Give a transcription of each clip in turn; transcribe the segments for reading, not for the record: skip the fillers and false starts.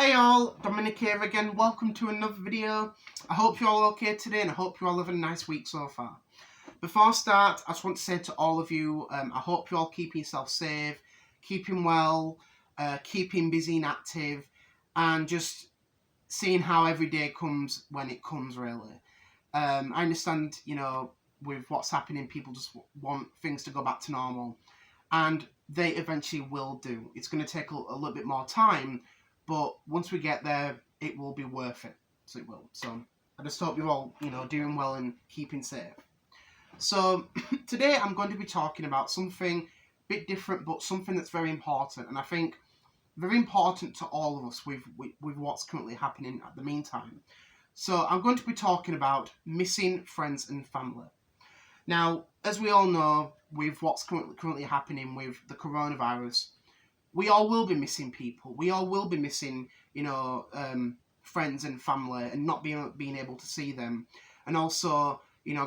Hey all, Dominic here again. Welcome to another video. I hope you're all okay today and I hope you're all having a nice week so far. Before I start, I just want to say to all of you, I hope you're all keeping yourself safe, keeping well, keeping busy and active, and just seeing how every day comes when it comes, really. I understand, with what's happening, people just want things to go back to normal, and they eventually will do. It's going to take a little bit more time, but once we get there, it will be worth it. So it will. So I just hope you're all, doing well and keeping safe. So today I'm going to be talking about something a bit different, but something that's very important, and I think very important to all of us with what's currently happening at the meantime. So I'm going to be talking about missing friends and family. Now, as we all know, with what's currently happening with the coronavirus, we all will be missing people. We all will be missing, friends and family, and not being able to see them, and also,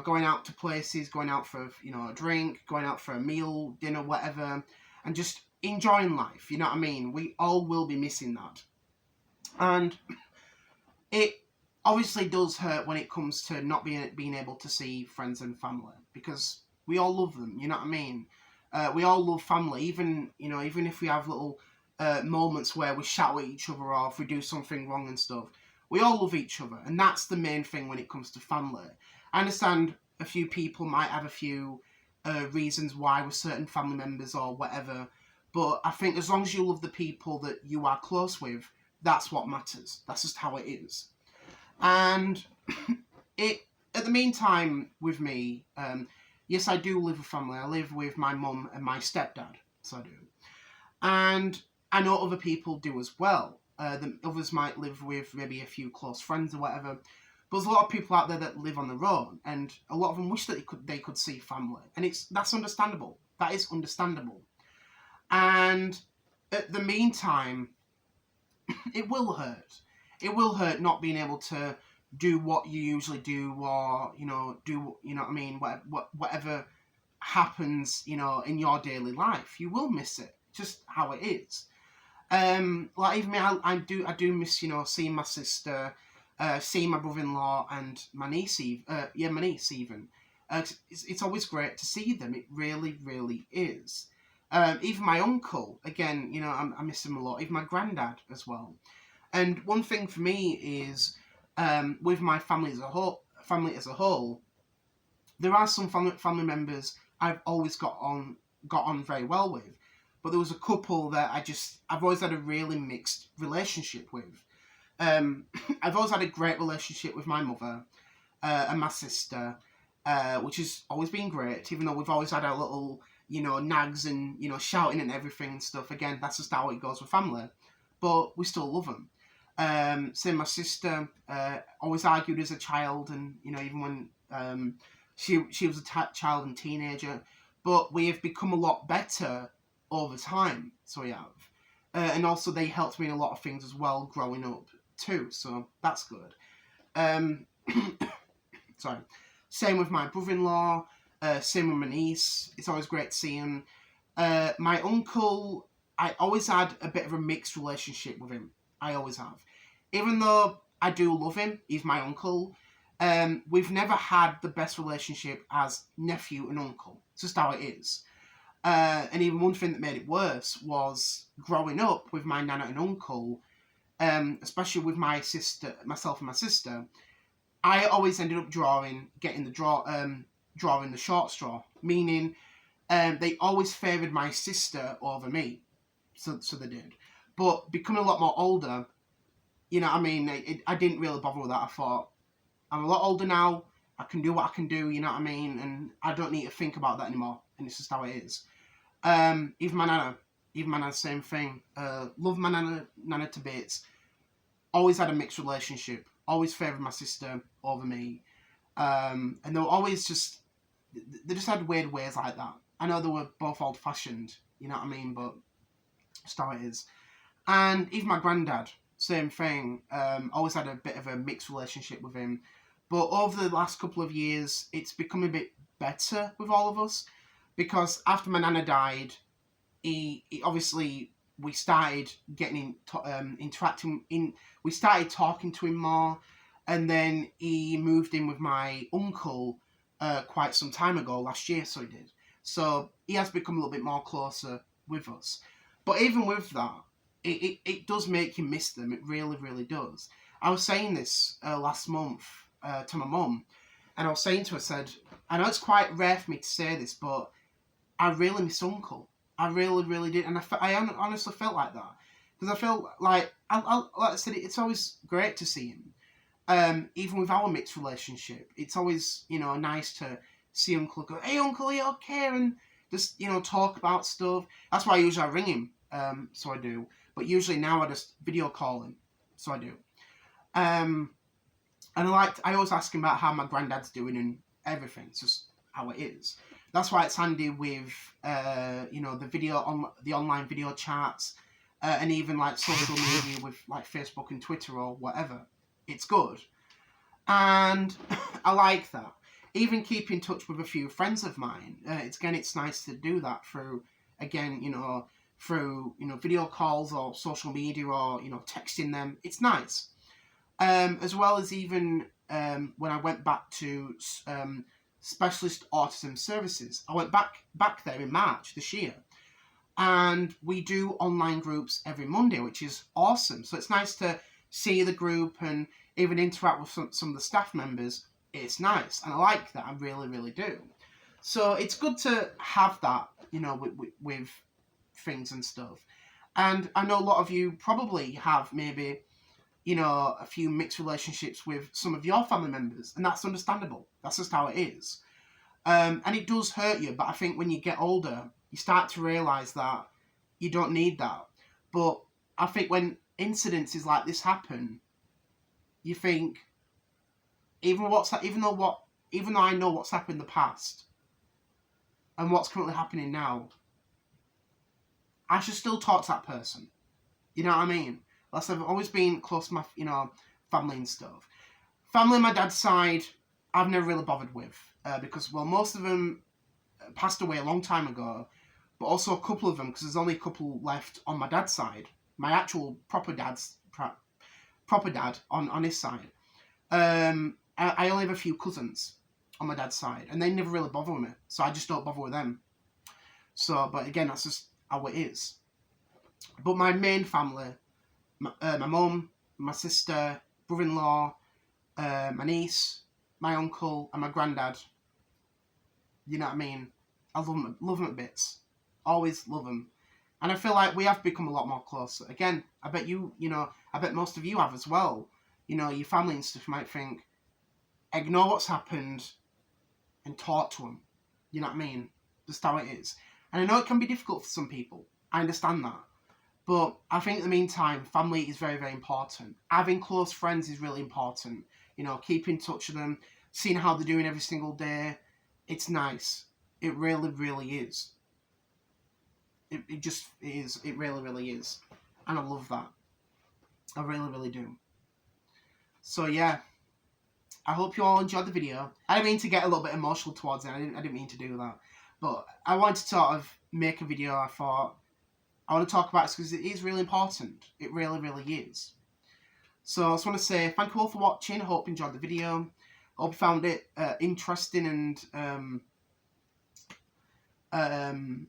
going out to places, going out for a drink, going out for a meal, dinner, whatever, and just enjoying life. You know what I mean? We all will be missing that, and it obviously does hurt when it comes to not being able to see friends and family, because we all love them. You know what I mean? We all love family, even if we have little moments where we shout at each other or if we do something wrong and stuff. We all love each other, and that's the main thing when it comes to family. I understand a few people might have a few reasons why with certain family members or whatever, but I think as long as you love the people that you are close with, that's what matters. That's just how it is. And at the meantime, with me, yes, I do live with family. I live with my mum and my stepdad, so I do. And I know other people do as well. Others might live with maybe a few close friends or whatever. But there's a lot of people out there that live on their own, and a lot of them wish that they could see family, and that's understandable. That is understandable. And at the meantime, it will hurt. It will hurt not being able to do what you usually do, or do what I mean, whatever happens, in your daily life. You will miss it, just how it is. Like even me, I do miss, seeing my sister, seeing my brother-in-law and my niece, my niece even. It's always great to see them. It really, really is. Even my uncle, again, I miss him a lot. Even my granddad as well. And one thing for me is, with my family as a whole, there are some family members I've always got on very well with, but there was a couple that I've always had a really mixed relationship with. I've always had a great relationship with my mother and my sister, which has always been great, even though we've always had our little, nags and, shouting and everything and stuff. Again, that's just how it goes with family, but we still love them. Same my sister, always argued as a child, and, even when she was a child and teenager, but we have become a lot better over time, so we have. And also they helped me in a lot of things as well growing up too, so that's good. Sorry. Same with my brother-in-law, same with my niece. It's always great to see him. My uncle, I always had a bit of a mixed relationship with him. I always have. Even though I do love him, he's my uncle, we've never had the best relationship as nephew and uncle. It's just how it is. And even one thing that made it worse was growing up with my nana and uncle, especially with myself and my sister. I always ended up drawing the short straw, meaning they always favoured my sister over me. So they did. But becoming a lot more older, I didn't really bother with that. I thought, I'm a lot older now, I can do what I can do, and I don't need to think about that anymore, and it's just how it is. Even my nana, same thing. Love my nana to bits. Always had a mixed relationship. Always favoured my sister over me. And they were always they just had weird ways like that. I know they were both old-fashioned, you know what I mean, but just how it is. And even my granddad, same thing. Always had a bit of a mixed relationship with him. But over the last couple of years, it's become a bit better with all of us. Because after my nana died, he obviously we started getting we started talking to him more, and then he moved in with my uncle quite some time ago, last year, so he did. So he has become a little bit more closer with us. But even with that, it does make you miss them. It really, really does. I was saying this last month to my mum, and I was saying to her, I said, I know it's quite rare for me to say this, but I really miss Uncle. I really, really did. And I honestly felt like that. Because I felt like I said, it's always great to see him. Even with our mixed relationship, it's always, nice to see Uncle go, hey, Uncle, are you okay? And just, talk about stuff. That's why I ring him. So I do. But usually now I just video call him. So I do. And I always ask him about how my granddad's doing and everything. It's just how it is. That's why it's handy with, the online video chats, and even like social media with like Facebook and Twitter or whatever. It's good. And I like that. Even keep in touch with a few friends of mine. It's nice to do that through video calls or social media or, texting them. It's nice. As well as even when I went back to Specialist Autism Services. I went back there in March this year. And we do online groups every Monday, which is awesome. So it's nice to see the group and even interact with some of the staff members. It's nice. And I like that. I really, really do. So it's good to have that, with things and stuff. And I know a lot of you probably have maybe, a few mixed relationships with some of your family members. And that's understandable. That's just how it is. And it does hurt you. But I think when you get older, you start to realise that you don't need that. But I think when incidences like this happen, you think, even though I know what's happened in the past and what's currently happening now, I should still talk to that person. You know what I mean? Like I've always been close to my, family and stuff. Family on my dad's side, I've never really bothered with because, well, most of them passed away a long time ago, but also a couple of them, because there's only a couple left on my dad's side. My actual proper dad on his side. I only have a few cousins on my dad's side, and they never really bother with me, so I just don't bother with them. So, but again, that's just how it is. But my main family, my mum, my sister, brother-in-law, my niece, my uncle, and my granddad. You know what I mean? I love them at bits. Always love them. And I feel like we have become a lot more closer. Again, I bet I bet most of you have as well. Your family and stuff might think, ignore what's happened and talk to them. You know what I mean? Just how it is. And I know it can be difficult for some people. I understand that. But I think in the meantime, family is very, very important. Having close friends is really important. Keep in touch with them, seeing how they're doing every single day. It's nice. It really, really is. It just is. It really, really is. And I love that. I really, really do. So yeah, I hope you all enjoyed the video. I didn't mean to get a little bit emotional towards it. I didn't mean to do that. But I wanted to sort of make a video. I thought I want to talk about it because it is really important. It really, really is. So I just want to say thank you all for watching. I hope you enjoyed the video. I hope you found it interesting and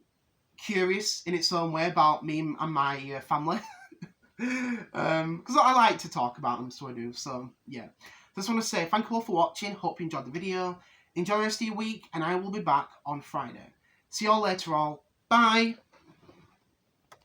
curious in its own way about me and my family. Because I like to talk about them, so I do. So yeah, just want to say thank you all for watching. Hope you enjoyed the video. Enjoy the rest of your week, and I will be back on Friday. See you all later all. Bye.